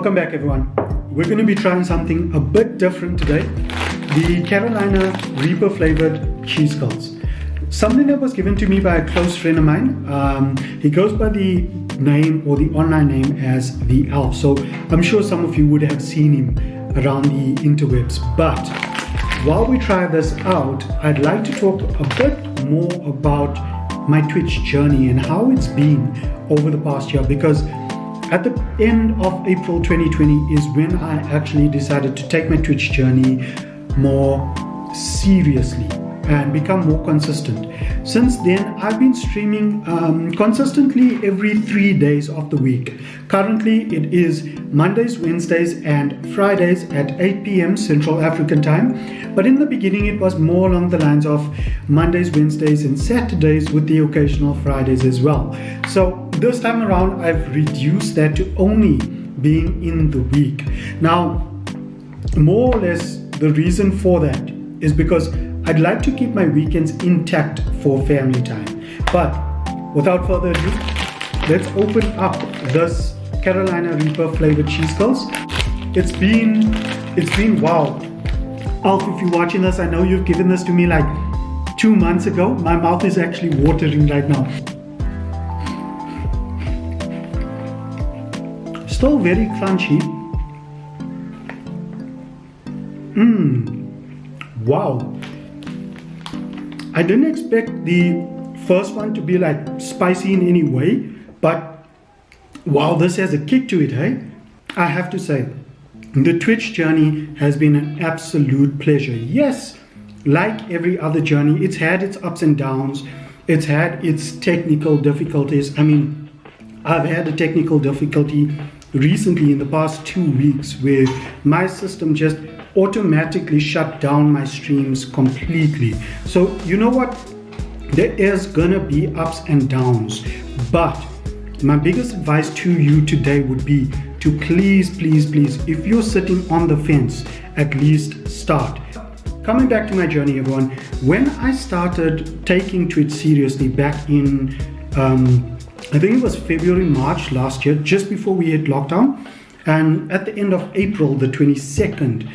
Welcome back, everyone. We're going to be trying something a bit different today. The Carolina Reaper flavored cheese curls. Something that was given to me by a close friend of mine. He goes by the name or the online name as The Elf. So I'm sure some of you would have seen him around the interwebs. But while we try this out, I'd like to talk a bit more about my Twitch journey and how it's been over the past year, because at the end of April 2020 is when I actually decided to take my Twitch journey more seriously and become more consistent. Since then, I've been streaming consistently every 3 days of the week. Currently, it is Mondays, Wednesdays, and Fridays at 8 p.m. Central African time. But in the beginning, it was more along the lines of Mondays, Wednesdays, and Saturdays with the occasional Fridays as well. So this time around, I've reduced that to only being in the week. Now, more or less, the reason for that is because I'd like to keep my weekends intact for family time. But without further ado, let's open up this Carolina Reaper flavored cheese curls. It's been wow. Alf, if you're watching this, I know you've given this to me like 2 months ago. My mouth is actually watering right now. Still very crunchy. Wow. I didn't expect the first one to be like spicy in any way, but wow, this has a kick to it, hey? I have to say, the Twitch journey has been an absolute pleasure. Yes, like every other journey, it's had its ups and downs. It's had its technical difficulties. I mean, I've had a technical difficulty recently in the past 2 weeks where my system just automatically shut down my streams completely. So you know what, there is gonna be ups and downs, but my biggest advice to you today would be to please, if you're sitting on the fence, at least start. Coming back to my journey, everyone, when I started taking Twitch seriously back in I think it was February, March last year, just before we hit lockdown, and at the end of April the 22nd,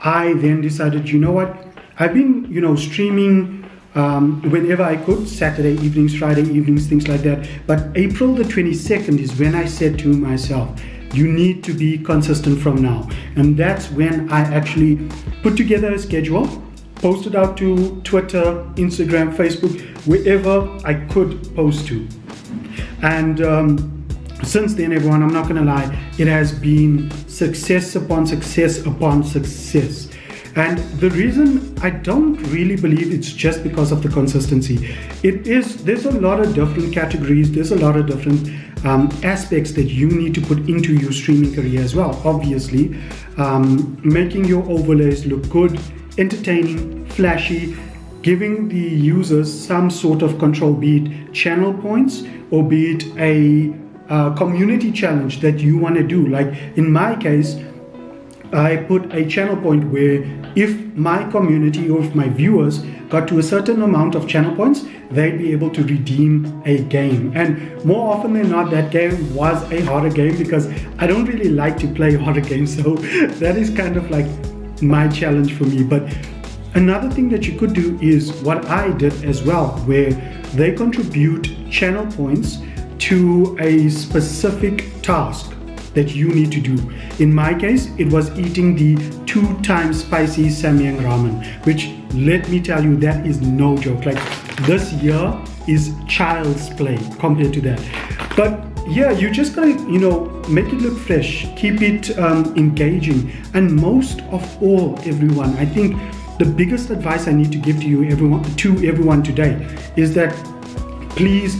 I then decided, you know what, I've been, streaming whenever I could, Saturday evenings, Friday evenings, things like that. But April the 22nd is when I said to myself, you need to be consistent from now. And that's when I actually put together a schedule, posted out to Twitter, Instagram, Facebook, wherever I could post to. And since then, everyone, I'm not going to lie, it has been success upon success upon success. And the reason I don't really believe it's just because of the consistency. There's a lot of different categories, there's a lot of different aspects that you need to put into your streaming career as well. Obviously, making your overlays look good, entertaining, flashy, giving the users some sort of control, be it channel points or be it a community challenge that you want to do. Like in my case, I put a channel point where if my community or if my viewers got to a certain amount of channel points, they'd be able to redeem a game. And more often than not, that game was a horror game, because I don't really like to play horror games. So that is kind of like my challenge for me. But another thing that you could do is what I did as well, where they contribute channel points to a specific task that you need to do. In my case, it was eating the 2 times spicy Samyang ramen, which, let me tell you, that is no joke. Like, this year is child's play compared to that. But yeah, you just gotta, make it look fresh, keep it engaging. And most of all, everyone, I think the biggest advice I need to give to everyone today is that please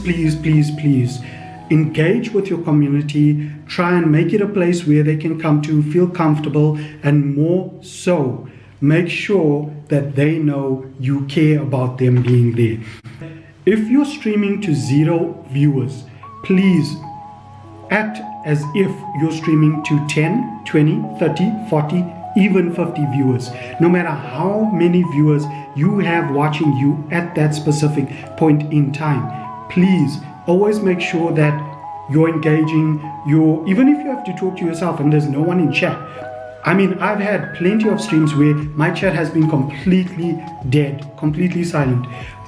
engage with your community. Try and make it a place where they can come to feel comfortable, and more so, make sure that they know you care about them being there. If you're streaming to 0 viewers, please act as if you're streaming to 10, 20, 30, 40, even 50 viewers. No matter how many viewers you have watching you at that specific point in time, please always make sure that you're engaging, even if you have to talk to yourself and there's no one in chat. I mean, I've had plenty of streams where my chat has been completely dead, completely silent.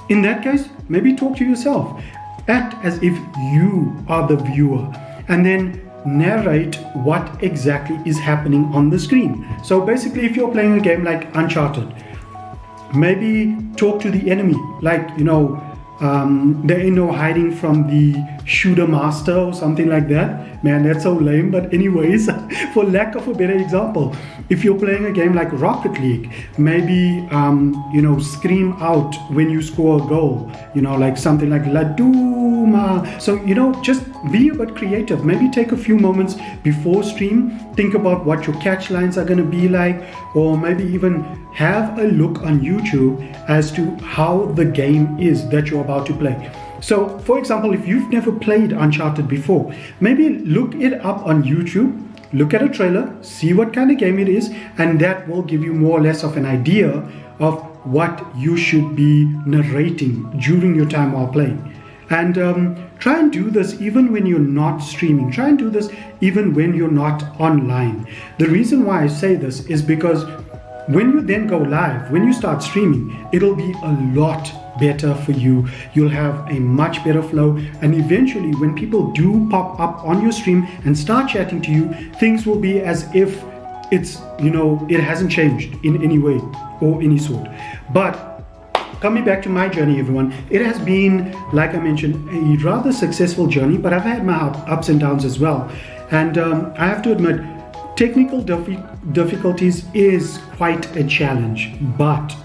In that case, maybe talk to yourself. Act as if you are the viewer, and then narrate what exactly is happening on the screen. So basically, if you're playing a game like Uncharted, maybe talk to the enemy, like, there ain't no hiding from the shooter master or something like that. Man, that's so lame. But anyways, for lack of a better example, if you're playing a game like Rocket League, maybe, scream out when you score a goal, like something like La Duma. So, just be a bit creative. Maybe take a few moments before stream, think about what your catch lines are going to be like, or maybe even have a look on YouTube as to how the game is that you're about to play. So, for example, if you've never played Uncharted before, maybe look it up on YouTube, look at a trailer, see what kind of game it is, and that will give you more or less of an idea of what you should be narrating during your time while playing. And try and do this even when you're not streaming. Try and do this even when you're not online. The reason why I say this is because when you then go live, when you start streaming, it'll be a lot better for you. You'll have a much better flow, and eventually when people do pop up on your stream and start chatting to you, things will be as if it's, it hasn't changed in any way or any sort. But coming back to my journey, everyone, it has been, like I mentioned, a rather successful journey, but I've had my ups and downs as well. And I have to admit, technical difficulties is quite a challenge. But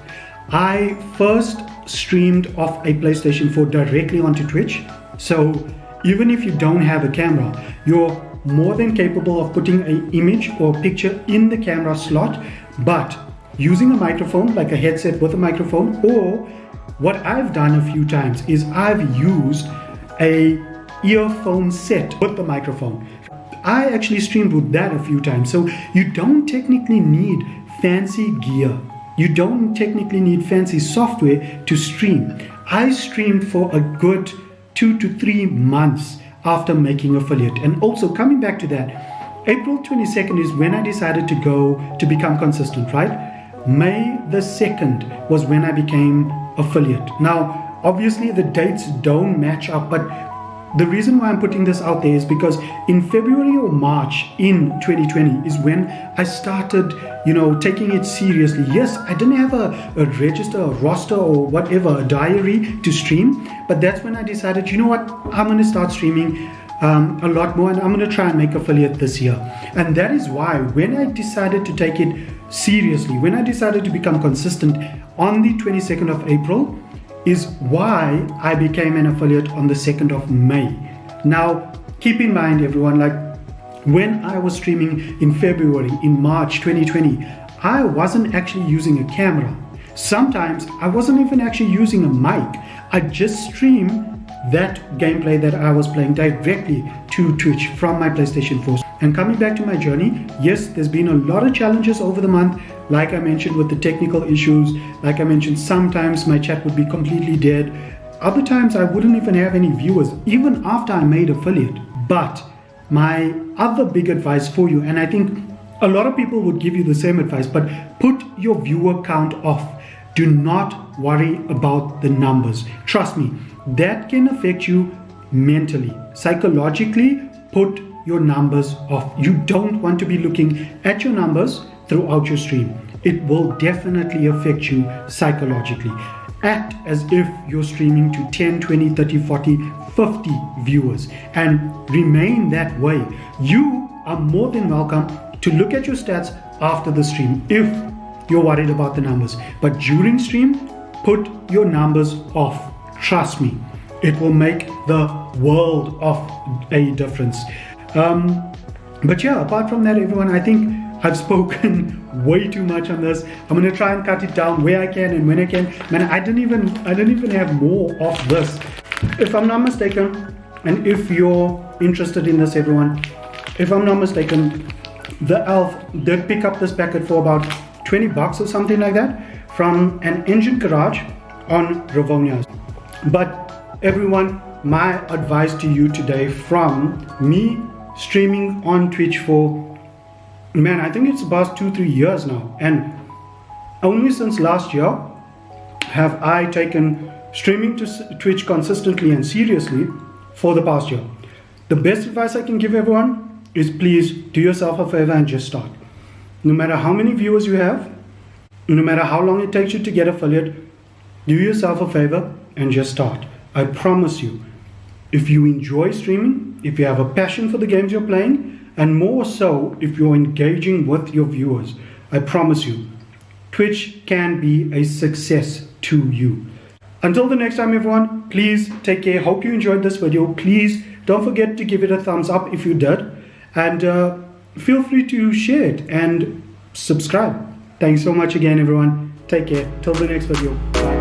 I first streamed off a PlayStation 4 directly onto Twitch. So even if you don't have a camera, you're more than capable of putting an image or picture in the camera slot, but using a microphone, like a headset with a microphone, or what I've done a few times is I've used a earphone set with the microphone. I actually streamed with that a few times. So you don't technically need fancy gear. You don't technically need fancy software to stream. I streamed for a good 2 to 3 months after making affiliate. And also coming back to that, April 22nd is when I decided to become consistent, right? May the 2nd was when I became affiliate. Now, obviously the dates don't match up, but the reason why I'm putting this out there is because in February or March in 2020 is when I started, taking it seriously. Yes, I didn't have a register, a roster or whatever, a diary to stream, but that's when I decided, you know what, I'm going to start streaming a lot more, and I'm going to try and make affiliate this year. And that is why when I decided to take it seriously, when I decided to become consistent on the 22nd of April, is why I became an affiliate on the 2nd of May. Now, keep in mind, everyone, like when I was streaming in February, in March 2020, I wasn't actually using a camera. Sometimes I wasn't even actually using a mic. I just streamed that gameplay that I was playing directly to Twitch from my PlayStation 4. And coming back to my journey, yes, there's been a lot of challenges over the month. Like I mentioned with the technical issues, like I mentioned, sometimes my chat would be completely dead. Other times I wouldn't even have any viewers, even after I made affiliate. But my other big advice for you, and I think a lot of people would give you the same advice, but put your viewer count off. Do not worry about the numbers. Trust me, that can affect you mentally. Psychologically, put your numbers off. You don't want to be looking at your numbers throughout your stream. It will definitely affect you psychologically. Act as if you're streaming to 10, 20, 30, 40, 50 viewers and remain that way. You are more than welcome to look at your stats after the stream if you're worried about the numbers. But during stream, put your numbers off. Trust me, it will make the world of a difference. But yeah, apart from that, everyone, I think I've spoken way too much on this. I'm gonna try and cut it down where I can and when I can. Man, I didn't even have more of this. If I'm not mistaken, and if you're interested in this, everyone, if I'm not mistaken, the Elf did pick up this packet for about $20 or something like that from an engine garage on Rivonia. But everyone, my advice to you today from me streaming on Twitch for, man, I think it's about 2-3 years now, and only since last year have I taken streaming to Twitch consistently and seriously for the past year. The best advice I can give everyone is please do yourself a favor and just start. No matter how many viewers you have, no matter how long it takes you to get affiliate, do yourself a favor and just start. I promise you, if you enjoy streaming, if you have a passion for the games you're playing, and more so if you're engaging with your viewers, I promise you, Twitch can be a success to you. Until the next time everyone, please take care. Hope you enjoyed this video. Please don't forget to give it a thumbs up if you did, and feel free to share it and subscribe. Thanks so much again everyone. Take care. Till the next video. Bye.